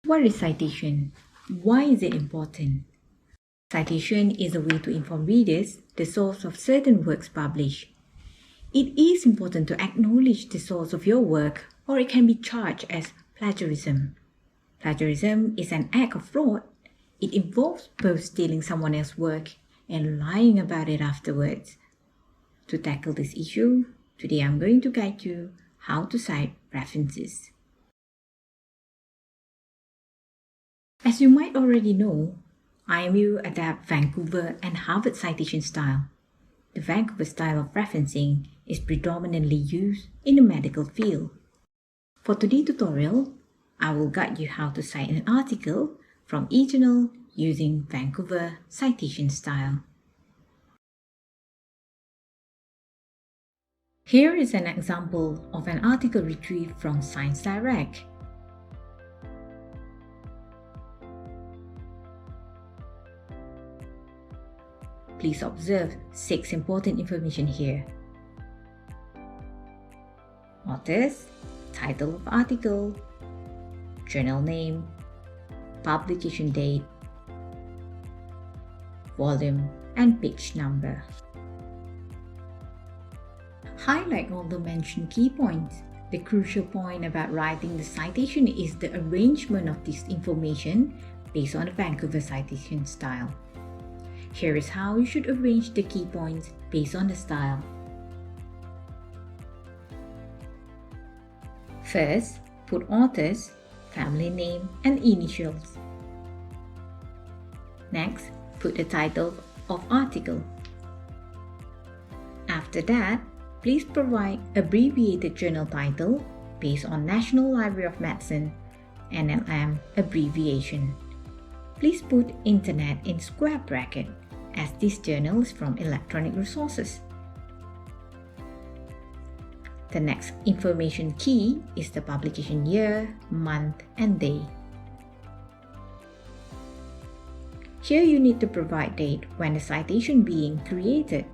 What is citation? Why is it important? Citation is a way to inform readers the source of certain works published. It is important to acknowledge the source of your work, or it can be charged as plagiarism. Plagiarism is an act of fraud. It involves both stealing someone else's work and lying about it afterwards. To tackle this issue, today I'm going to guide you how to cite references. As you might already know, IMU adapt Vancouver and Harvard citation style. The Vancouver style of referencing is predominantly used in the medical field. For today's tutorial, I will guide you how to cite an article from e-journal using Vancouver citation style. Here is an example of an article retrieved from Science Direct. Please observe 6 important information here. Authors, title of article, journal name, publication date, volume, and page number. Highlight all the mentioned key points. The crucial point about writing the citation is the arrangement of this information based on the Vancouver citation style. Here is how you should arrange the key points based on the style. First, put authors, family name, and initials. Next, put the title of article. After that, please provide abbreviated journal title based on National Library of Medicine, NLM abbreviation. Please put Internet in square bracket, as this journal is from electronic resources. The next information key is the publication year, month, and day. Here you need to provide date when the citation being created.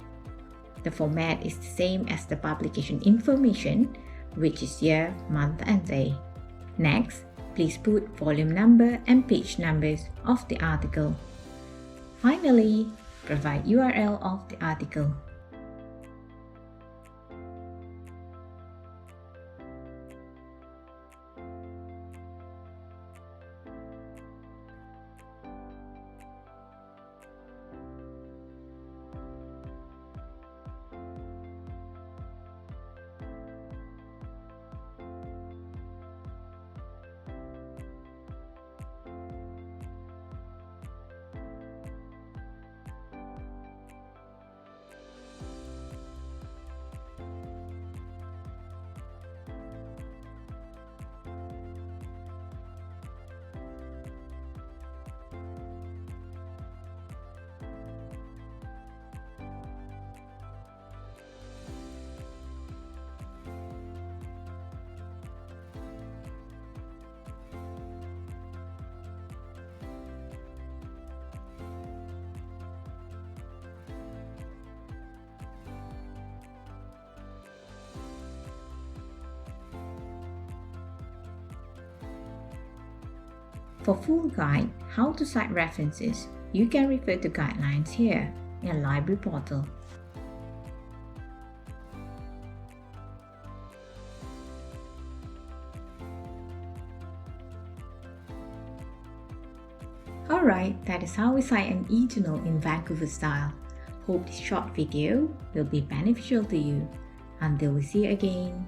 The format is the same as the publication information, which is year, month, and day. Next, please put volume number and page numbers of the article. Finally, provide URL of the article. For full guide how to cite references, you can refer to guidelines here in Library Portal. Alright, that is how we cite an e-journal in Vancouver style. Hope this short video will be beneficial to you. Until we see you again.